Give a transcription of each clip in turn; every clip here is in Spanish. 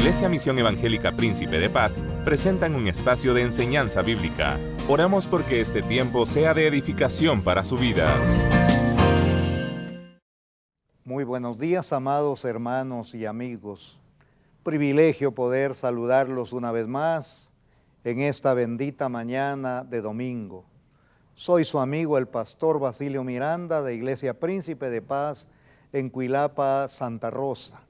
Iglesia Misión Evangélica Príncipe de Paz presentan un espacio de enseñanza bíblica. Oramos porque este tiempo sea de edificación para su vida. Muy buenos días, amados hermanos y amigos. Privilegio poder saludarlos una vez más en esta bendita mañana de domingo. Soy su amigo el pastor Basilio Miranda de Iglesia Príncipe de Paz en Cuilapa, Santa Rosa.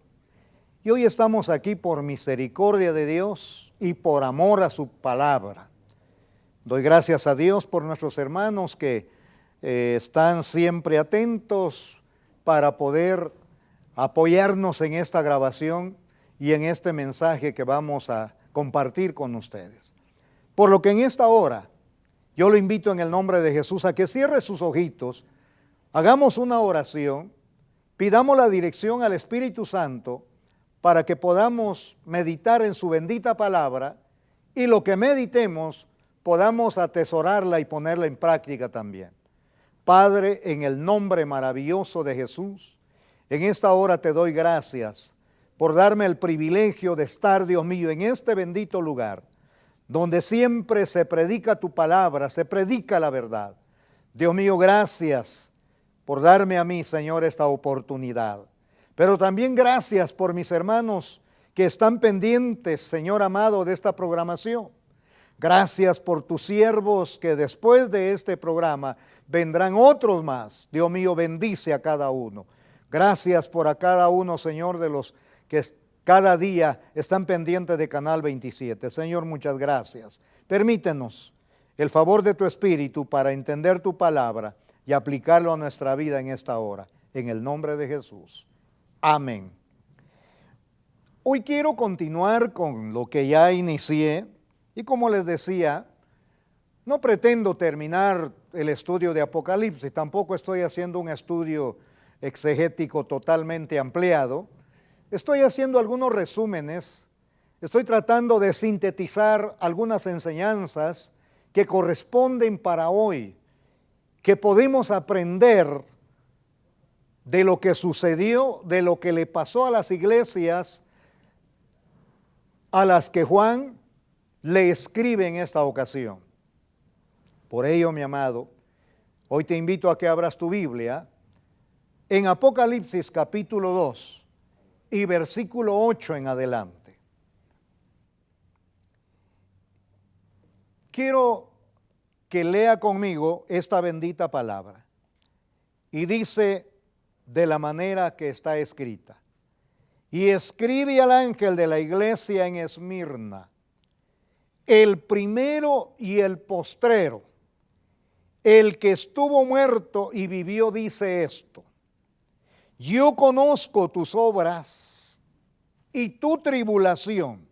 Y hoy estamos aquí por misericordia de Dios y por amor a su palabra. Doy gracias a Dios por nuestros hermanos que están siempre atentos para poder apoyarnos en esta grabación y en este mensaje que vamos a compartir con ustedes. Por lo que en esta hora, yo lo invito en el nombre de Jesús a que cierre sus ojitos, hagamos una oración, pidamos la dirección al Espíritu Santo para que podamos meditar en su bendita palabra y lo que meditemos podamos atesorarla y ponerla en práctica también. Padre, en el nombre maravilloso de Jesús, en esta hora te doy gracias por darme el privilegio de estar, Dios mío, en este bendito lugar, donde siempre se predica tu palabra, se predica la verdad. Dios mío, gracias por darme a mí, Señor, esta oportunidad. Pero también gracias por mis hermanos que están pendientes, Señor amado, de esta programación. Gracias por tus siervos que después de este programa vendrán otros más. Dios mío, bendice a cada uno. Gracias por a cada uno, Señor, de los que cada día están pendientes de Canal 27. Señor, muchas gracias. Permítenos el favor de tu Espíritu para entender tu palabra y aplicarlo a nuestra vida en esta hora. En el nombre de Jesús. Amén. Hoy quiero continuar con lo que ya inicié y como les decía, no pretendo terminar el estudio de Apocalipsis, tampoco estoy haciendo un estudio exegético totalmente ampliado, estoy haciendo algunos resúmenes, estoy tratando de sintetizar algunas enseñanzas que corresponden para hoy, que podemos aprender de lo que sucedió, de lo que le pasó a las iglesias a las que Juan le escribe en esta ocasión. Por ello, mi amado, hoy te invito a que abras tu Biblia en Apocalipsis capítulo 2 y versículo 8 en adelante. Quiero que lea conmigo esta bendita palabra y dice de la manera que está escrita. Y escribe al ángel de la iglesia en Esmirna, el primero y el postrero, el que estuvo muerto y vivió, dice esto: yo conozco tus obras y tu tribulación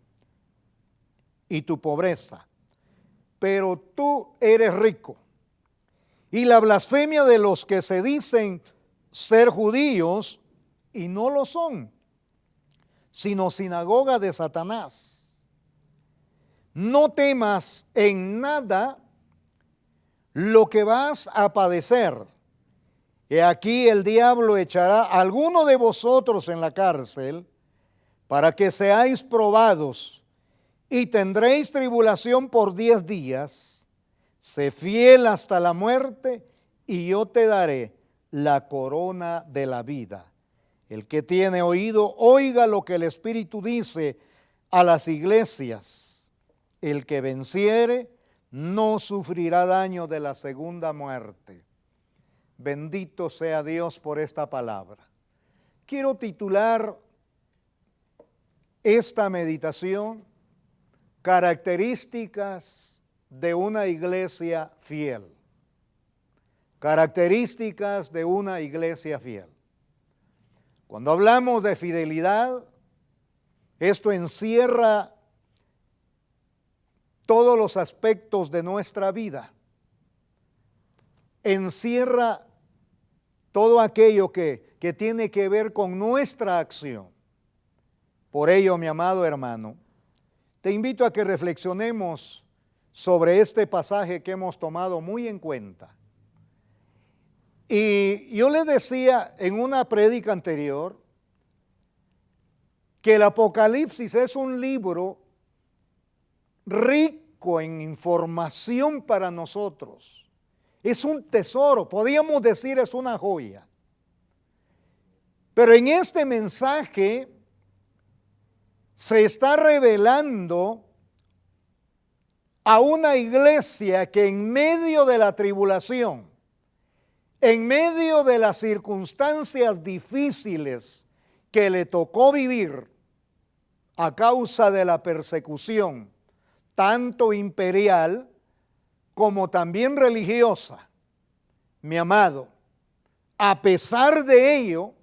y tu pobreza, pero tú eres rico. Y la blasfemia de los que se dicen ser judíos y no lo son, sino sinagoga de Satanás. No temas en nada lo que vas a padecer. He aquí el diablo echará a alguno de vosotros en la cárcel para que seáis probados y tendréis tribulación por 10 días. Sé fiel hasta la muerte y yo te daré la corona de la vida. El que tiene oído, oiga lo que el Espíritu dice a las iglesias. El que venciere no sufrirá daño de la segunda muerte. Bendito sea Dios por esta palabra. Quiero titular esta meditación: características de una iglesia fiel. Características de una iglesia fiel. Cuando hablamos de fidelidad, esto encierra todos los aspectos de nuestra vida. Encierra todo aquello que tiene que ver con nuestra acción. Por ello, mi amado hermano, te invito a que reflexionemos sobre este pasaje que hemos tomado muy en cuenta. Y yo les decía en una prédica anterior que el Apocalipsis es un libro rico en información para nosotros. Es un tesoro, podríamos decir es una joya. Pero en este mensaje se está revelando a una iglesia que en medio de la tribulación, en medio de las circunstancias difíciles que le tocó vivir a causa de la persecución, tanto imperial como también religiosa, mi amado, a pesar de ello,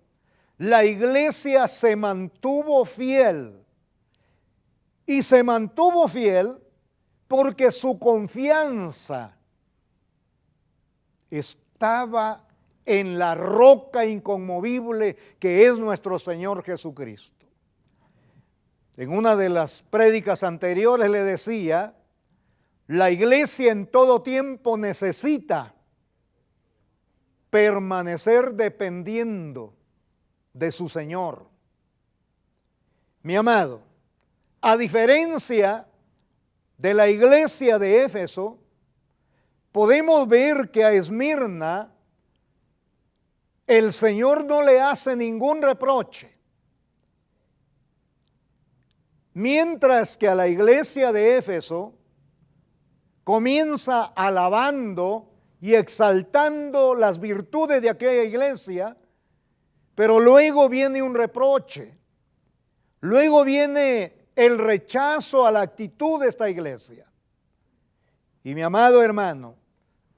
la iglesia se mantuvo fiel. Y se mantuvo fiel porque su confianza estaba en la roca inconmovible que es nuestro Señor Jesucristo. En una de las prédicas anteriores le decía, la iglesia en todo tiempo necesita permanecer dependiendo de su Señor. Mi amado, a diferencia de la iglesia de Éfeso, podemos ver que a Esmirna el Señor no le hace ningún reproche. Mientras que a la iglesia de Éfeso comienza alabando y exaltando las virtudes de aquella iglesia, pero luego viene un reproche, luego viene el rechazo a la actitud de esta iglesia. Y mi amado hermano,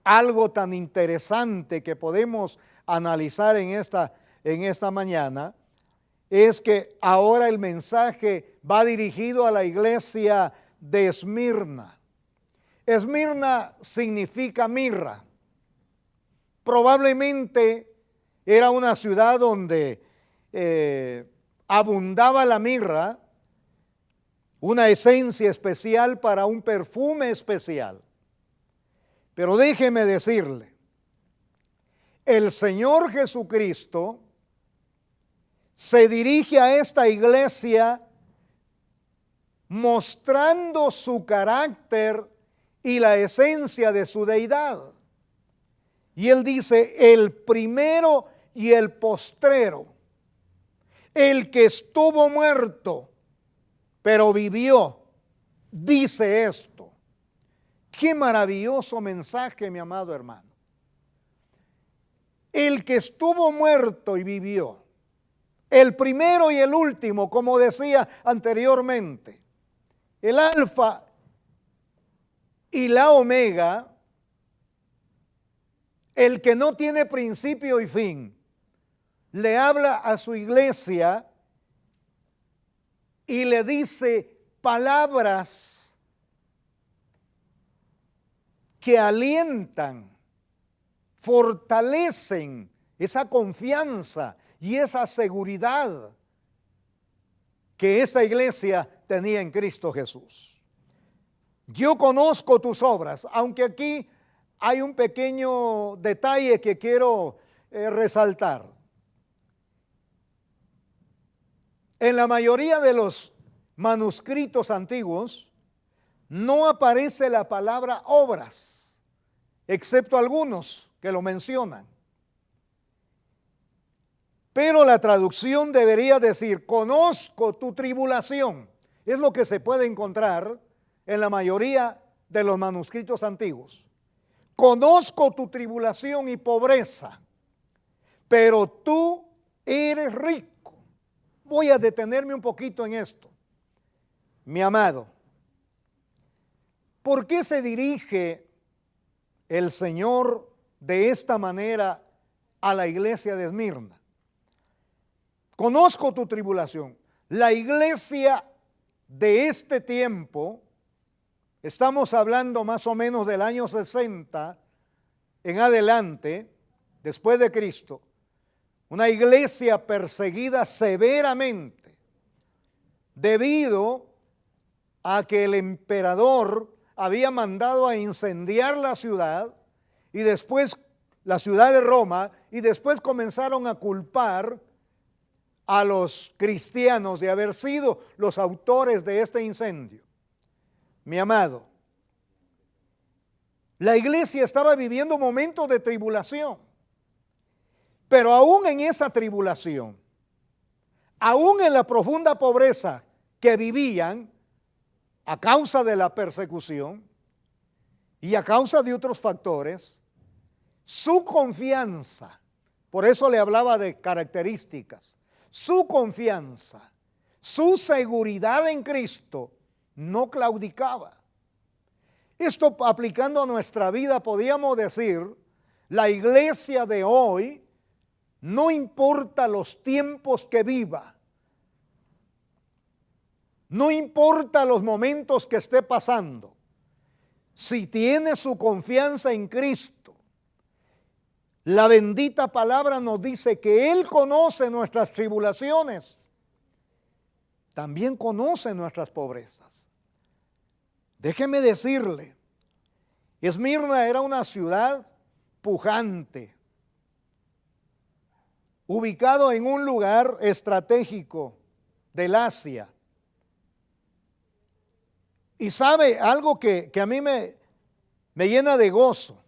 algo tan interesante que podemos analizar en esta mañana es que ahora el mensaje va dirigido a la iglesia de Esmirna. Esmirna significa mirra. Probablemente era una ciudad donde abundaba la mirra, una esencia especial para un perfume especial. Pero déjeme decirle, el Señor Jesucristo se dirige a esta iglesia mostrando su carácter y la esencia de su deidad. Y Él dice, el primero y el postrero, el que estuvo muerto, pero vivió, dice esto. Qué maravilloso mensaje, mi amado hermano. El que estuvo muerto y vivió, el primero y el último, como decía anteriormente, el alfa y la omega, el que no tiene principio y fin, le habla a su iglesia y le dice palabras que alientan, fortalecen esa confianza y esa seguridad que esta iglesia tenía en Cristo Jesús. Yo conozco tus obras, aunque aquí hay un pequeño detalle que quiero resaltar. En la mayoría de los manuscritos antiguos no aparece la palabra obras, excepto algunos que lo mencionan. Pero la traducción debería decir, conozco tu tribulación. Es lo que se puede encontrar en la mayoría de los manuscritos antiguos. Conozco tu tribulación y pobreza, pero tú eres rico. Voy a detenerme un poquito en esto. Mi amado, ¿por qué se dirige el Señor de esta manera a la iglesia de Esmirna? Conozco tu tribulación. La iglesia de este tiempo, estamos hablando más o menos del año 60 en adelante, después de Cristo, una iglesia perseguida severamente debido a que el emperador había mandado a incendiar la ciudad y después la ciudad de Roma, y después comenzaron a culpar a los cristianos de haber sido los autores de este incendio. Mi amado, la iglesia estaba viviendo momentos de tribulación, pero aún en esa tribulación, aún en la profunda pobreza que vivían a causa de la persecución y a causa de otros factores, su confianza, por eso le hablaba de características, su confianza, su seguridad en Cristo no claudicaba. Esto aplicando a nuestra vida, podríamos decir, la iglesia de hoy, no importa los tiempos que viva, no importa los momentos que esté pasando, si tiene su confianza en Cristo, la bendita palabra nos dice que Él conoce nuestras tribulaciones, también conoce nuestras pobrezas. Déjeme decirle, Esmirna era una ciudad pujante, ubicado en un lugar estratégico del Asia. Y sabe algo que a mí me llena de gozo.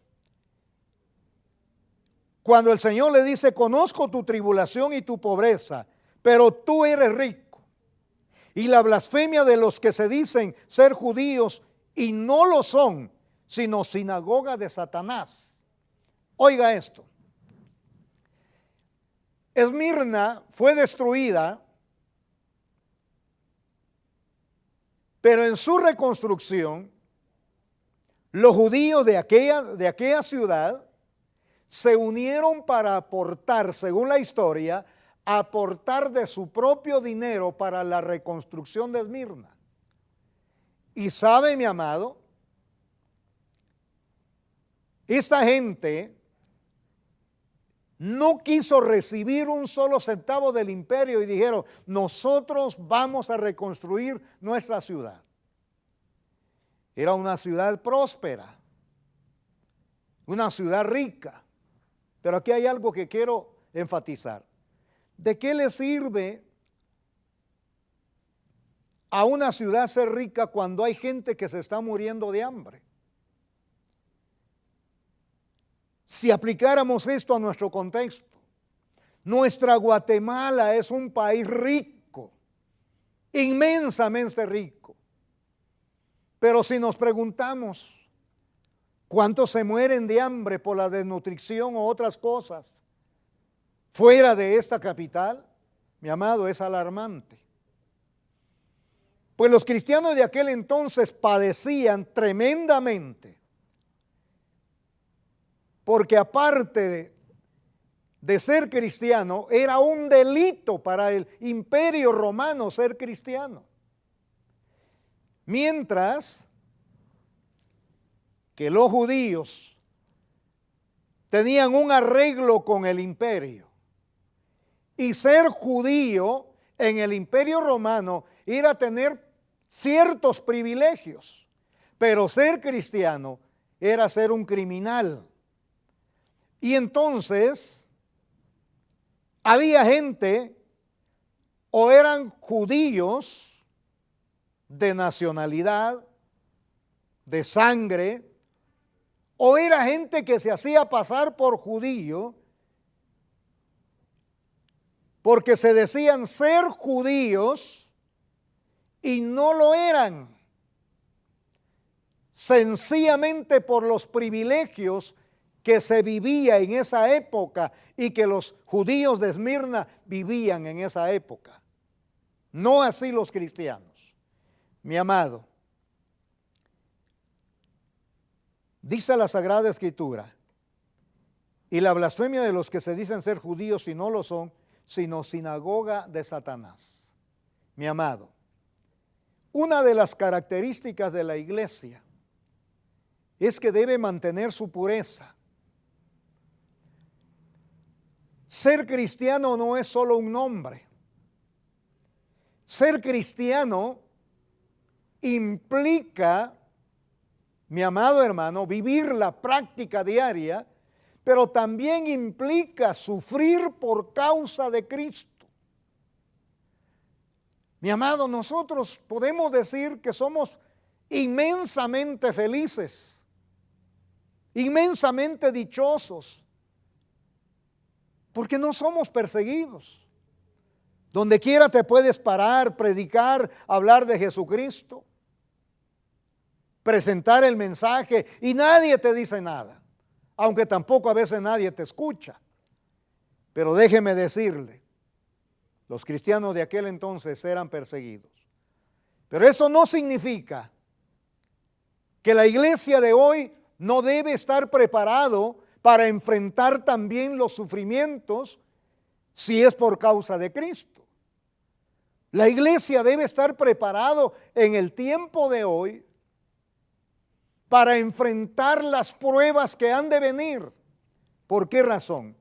Cuando el Señor le dice, conozco tu tribulación y tu pobreza, pero tú eres rico. Y la blasfemia de los que se dicen ser judíos y no lo son, sino sinagoga de Satanás. Oiga esto. Esmirna fue destruida, pero en su reconstrucción, los judíos de aquella ciudad se unieron para aportar, según la historia, aportar de su propio dinero para la reconstrucción de Esmirna. Y sabe, mi amado, esta gente no quiso recibir un solo centavo del imperio y dijeron, nosotros vamos a reconstruir nuestra ciudad. Era una ciudad próspera, una ciudad rica. Pero aquí hay algo que quiero enfatizar. ¿De qué le sirve a una ciudad ser rica cuando hay gente que se está muriendo de hambre? Si aplicáramos esto a nuestro contexto, nuestra Guatemala es un país rico, inmensamente rico. Pero si nos preguntamos, ¿cuántos se mueren de hambre por la desnutrición o otras cosas fuera de esta capital? Mi amado, es alarmante. Pues los cristianos de aquel entonces padecían tremendamente, porque aparte de ser cristiano, era un delito para el imperio romano ser cristiano. Mientras que los judíos tenían un arreglo con el imperio. Y ser judío en el imperio romano era tener ciertos privilegios, pero ser cristiano era ser un criminal. Y entonces había gente, o eran judíos de nacionalidad, de sangre, o era gente que se hacía pasar por judío porque se decían ser judíos y no lo eran, sencillamente por los privilegios que se vivía en esa época y que los judíos de Esmirna vivían en esa época. No así los cristianos. Mi amado, dice la Sagrada Escritura, y la blasfemia de los que se dicen ser judíos y no lo son, sino sinagoga de Satanás. Mi amado, una de las características de la iglesia es que debe mantener su pureza. Ser cristiano no es solo un nombre. Ser cristiano implica, mi amado hermano, vivir la práctica diaria, pero también implica sufrir por causa de Cristo. Mi amado, nosotros podemos decir que somos inmensamente felices, inmensamente dichosos, porque no somos perseguidos. Donde quiera te puedes parar, predicar, hablar de Jesucristo, presentar el mensaje y nadie te dice nada, aunque tampoco a veces nadie te escucha. Pero déjeme decirle, los cristianos de aquel entonces eran perseguidos. Pero eso no significa que la iglesia de hoy no debe estar preparado para enfrentar también los sufrimientos si es por causa de Cristo. La iglesia debe estar preparado en el tiempo de hoy para enfrentar las pruebas que han de venir. ¿Por qué razón?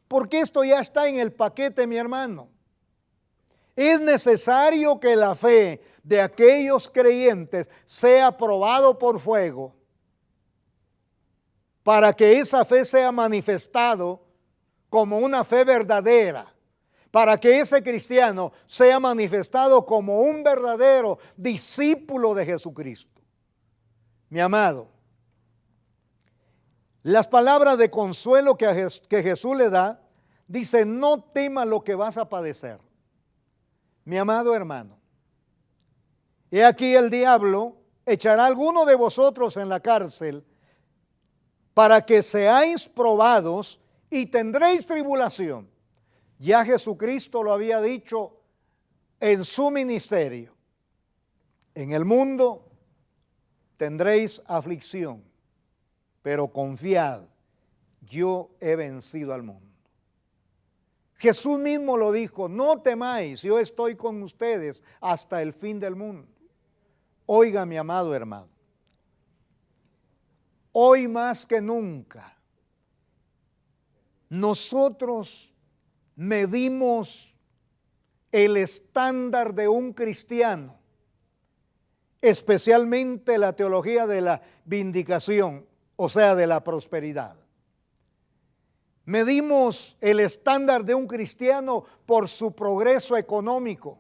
Porque esto ya está en el paquete, mi hermano. Es necesario que la fe de aquellos creyentes sea probado por fuego para que esa fe sea manifestado como una fe verdadera, para que ese cristiano sea manifestado como un verdadero discípulo de Jesucristo. Mi amado, las palabras de consuelo que Jesús le da, dice: no temas lo que vas a padecer. Mi amado hermano, he aquí el diablo echará a alguno de vosotros en la cárcel para que seáis probados y tendréis tribulación. Ya Jesucristo lo había dicho en su ministerio: en el mundo tendréis aflicción, pero confiad, yo he vencido al mundo. Jesús mismo lo dijo: no temáis, yo estoy con ustedes hasta el fin del mundo. Oiga, mi amado hermano, hoy más que nunca nosotros medimos el estándar de un cristiano, especialmente la teología de la vindicación, o sea, de la prosperidad. Medimos el estándar de un cristiano por su progreso económico,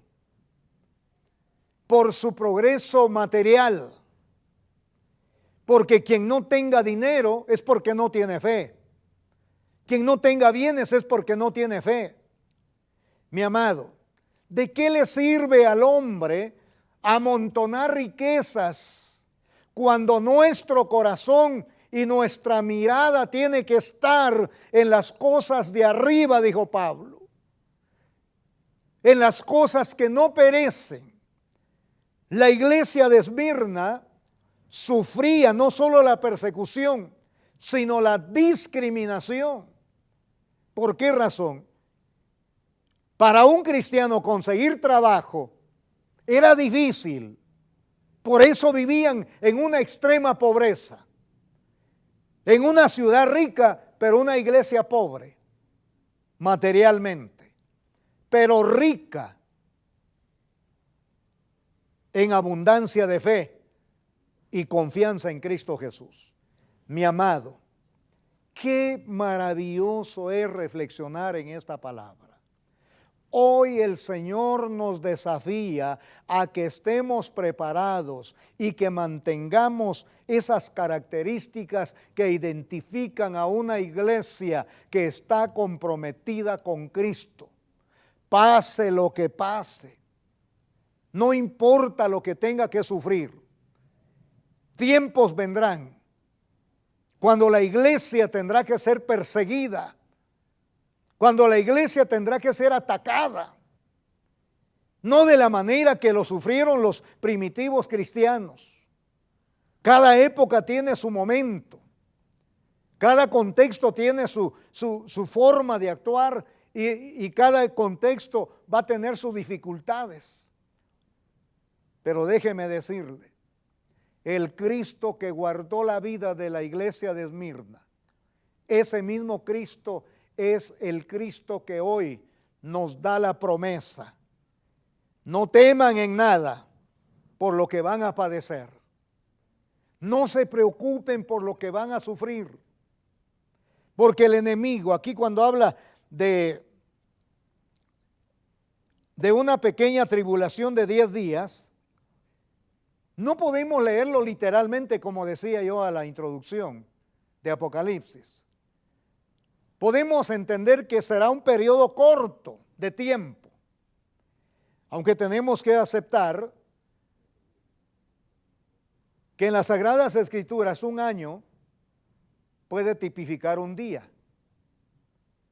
por su progreso material, porque quien no tenga dinero es porque no tiene fe. Quien no tenga bienes es porque no tiene fe. Mi amado, ¿de qué le sirve al hombre amontonar riquezas cuando nuestro corazón y nuestra mirada tiene que estar en las cosas de arriba? Dijo Pablo, en las cosas que no perecen. La iglesia de Esmirna sufría no solo la persecución, sino la discriminación. ¿Por qué razón? Para un cristiano conseguir trabajo era difícil. Por eso vivían en una extrema pobreza. En una ciudad rica, pero una iglesia pobre, materialmente, pero rica en abundancia de fe y confianza en Cristo Jesús. Mi amado, qué maravilloso es reflexionar en esta palabra. Hoy el Señor nos desafía a que estemos preparados y que mantengamos esas características que identifican a una iglesia que está comprometida con Cristo. Pase lo que pase, no importa lo que tenga que sufrir. Tiempos vendrán cuando la iglesia tendrá que ser perseguida, cuando la iglesia tendrá que ser atacada, no de la manera que lo sufrieron los primitivos cristianos. Cada época tiene su momento, cada contexto tiene su forma de actuar y cada contexto va a tener sus dificultades. Pero déjeme decirle, el Cristo que guardó la vida de la iglesia de Esmirna, ese mismo Cristo es el Cristo que hoy nos da la promesa. No teman en nada por lo que van a padecer. No se preocupen por lo que van a sufrir. Porque el enemigo, aquí cuando habla de de una pequeña tribulación de 10 días, no podemos leerlo literalmente como decía yo a la introducción de Apocalipsis. Podemos entender que será un periodo corto de tiempo, aunque tenemos que aceptar que en las Sagradas Escrituras un año puede tipificar un día.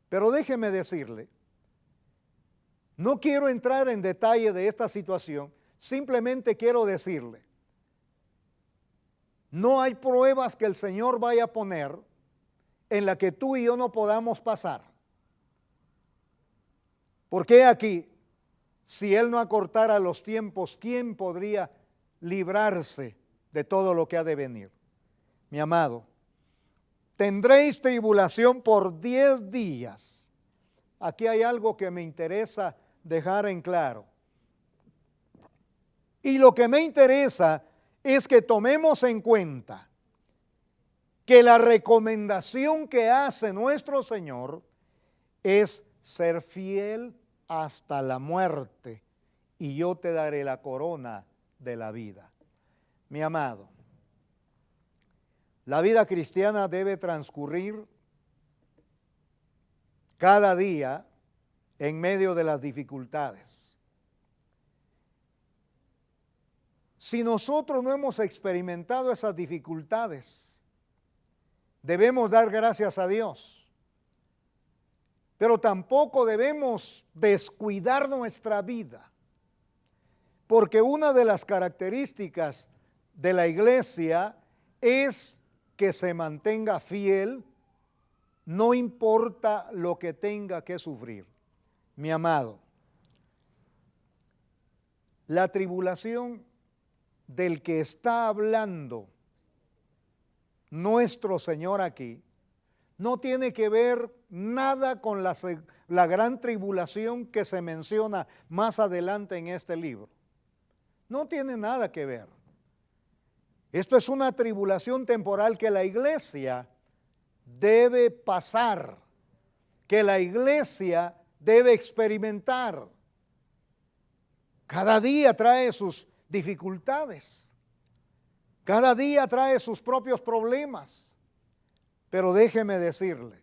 Pero déjeme decirle, no quiero entrar en detalle de esta situación, simplemente quiero decirle, no hay pruebas que el Señor vaya a poner en la que tú y yo no podamos pasar. Porque aquí, si Él no acortara los tiempos, ¿quién podría librarse de todo lo que ha de venir? Mi amado, tendréis tribulación por 10 días. Aquí hay algo que me interesa dejar en claro. Y lo que me interesa es que tomemos en cuenta que la recomendación que hace nuestro Señor es ser fiel hasta la muerte y yo te daré la corona de la vida. Mi amado, la vida cristiana debe transcurrir cada día en medio de las dificultades. Si nosotros no hemos experimentado esas dificultades, debemos dar gracias a Dios. Pero tampoco debemos descuidar nuestra vida, porque una de las características de la iglesia es que se mantenga fiel, no importa lo que tenga que sufrir. Mi amado, la tribulación del que está hablando nuestro Señor aquí no tiene que ver nada con la gran tribulación que se menciona más adelante en este libro. No tiene nada que ver. Esto es una tribulación temporal que la iglesia debe pasar, que la iglesia debe experimentar. Cada día trae sus dificultades, cada día trae sus propios problemas, pero déjeme decirle,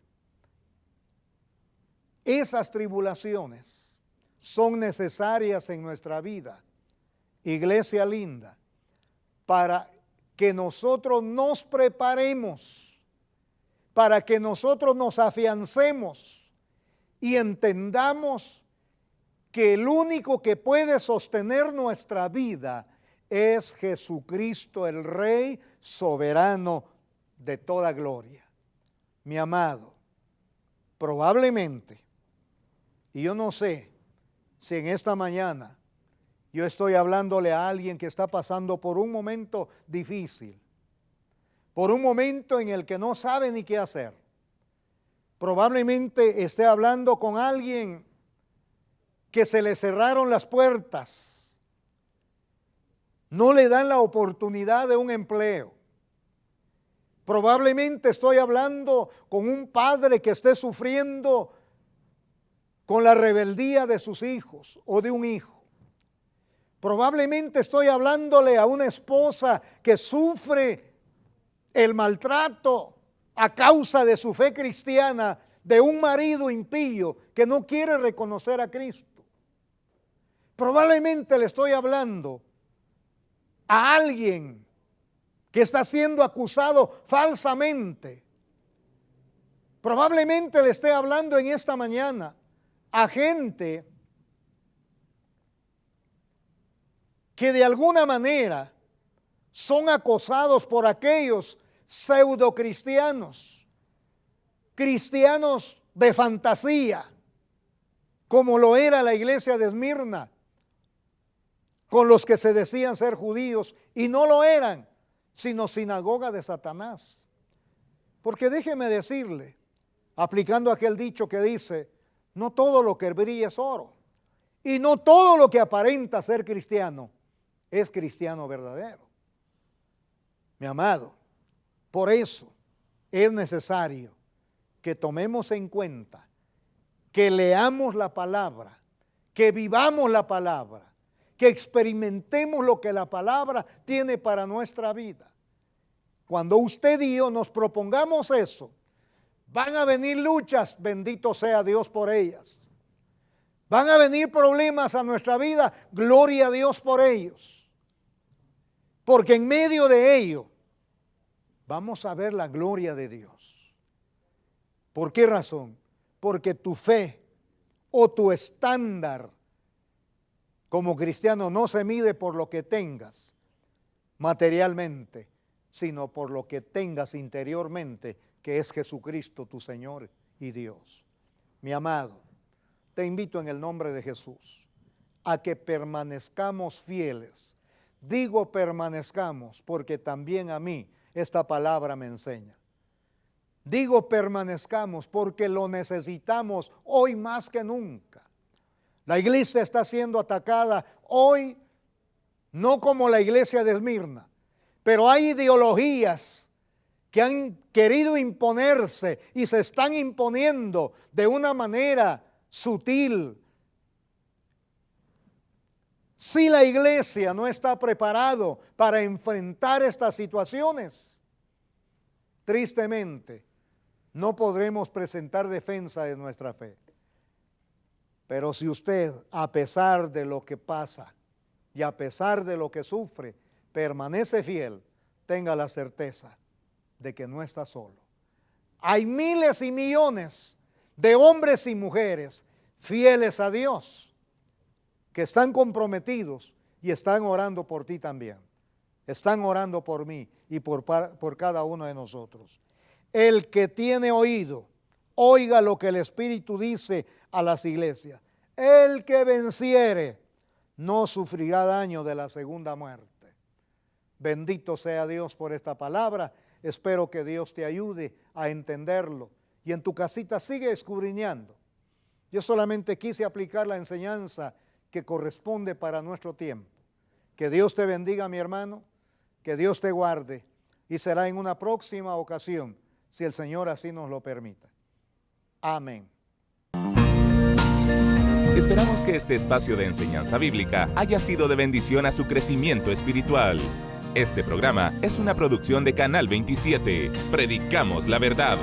esas tribulaciones son necesarias en nuestra vida, iglesia linda, para que nosotros nos preparemos, para que nosotros nos afiancemos y entendamos que el único que puede sostener nuestra vida es Jesucristo, el Rey soberano de toda gloria. Mi amado, probablemente, y yo no sé si en esta mañana yo estoy hablándole a alguien que está pasando por un momento difícil, por un momento en el que no sabe ni qué hacer. Probablemente esté hablando con alguien que se le cerraron las puertas, no le dan la oportunidad de un empleo. Probablemente estoy hablando con un padre que esté sufriendo con la rebeldía de sus hijos o de un hijo. Probablemente estoy hablándole a una esposa que sufre el maltrato a causa de su fe cristiana de un marido impío que no quiere reconocer a Cristo. Probablemente le estoy hablando a alguien que está siendo acusado falsamente. Probablemente le esté hablando en esta mañana a gente que de alguna manera son acosados por aquellos pseudocristianos, cristianos de fantasía, como lo era la iglesia de Esmirna, con los que se decían ser judíos y no lo eran, sino sinagoga de Satanás. Porque déjeme decirle, aplicando aquel dicho que dice, no todo lo que brilla es oro, y no todo lo que aparenta ser cristiano es cristiano verdadero. Mi amado, por eso es necesario que tomemos en cuenta, que leamos la palabra, que vivamos la palabra, que experimentemos lo que la palabra tiene para nuestra vida. Cuando usted y yo nos propongamos eso, van a venir luchas, bendito sea Dios por ellas. Van a venir problemas a nuestra vida, gloria a Dios por ellos. Porque en medio de ello vamos a ver la gloria de Dios. ¿Por qué razón? Porque tu fe o tu estándar como cristiano no se mide por lo que tengas materialmente, sino por lo que tengas interiormente, que es Jesucristo tu Señor y Dios. Mi amado, te invito en el nombre de Jesús a que permanezcamos fieles. Digo permanezcamos porque también a mí esta palabra me enseña. Digo permanezcamos porque lo necesitamos hoy más que nunca. La iglesia está siendo atacada hoy, no como la iglesia de Esmirna, pero hay ideologías que han querido imponerse y se están imponiendo de una manera sutil. Si la iglesia no está preparado para enfrentar estas situaciones, tristemente no podremos presentar defensa de nuestra fe. Pero si usted, a pesar de lo que pasa y a pesar de lo que sufre, permanece fiel, tenga la certeza de que no está solo. Hay miles y millones de hombres y mujeres fieles a Dios que están comprometidos y están orando por ti también. Están orando por mí y por cada uno de nosotros. El que tiene oído, oiga lo que el Espíritu dice a las iglesias. El que venciere no sufrirá daño de la segunda muerte. Bendito sea Dios por esta palabra. Espero que Dios te ayude a entenderlo. Y en tu casita sigue escudriñando. Yo solamente quise aplicar la enseñanza que corresponde para nuestro tiempo. Que Dios te bendiga, mi hermano. Que Dios te guarde. Y será en una próxima ocasión, si el Señor así nos lo permita. Amén. Esperamos que este espacio de enseñanza bíblica haya sido de bendición a su crecimiento espiritual. Este programa es una producción de Canal 27. Predicamos la verdad.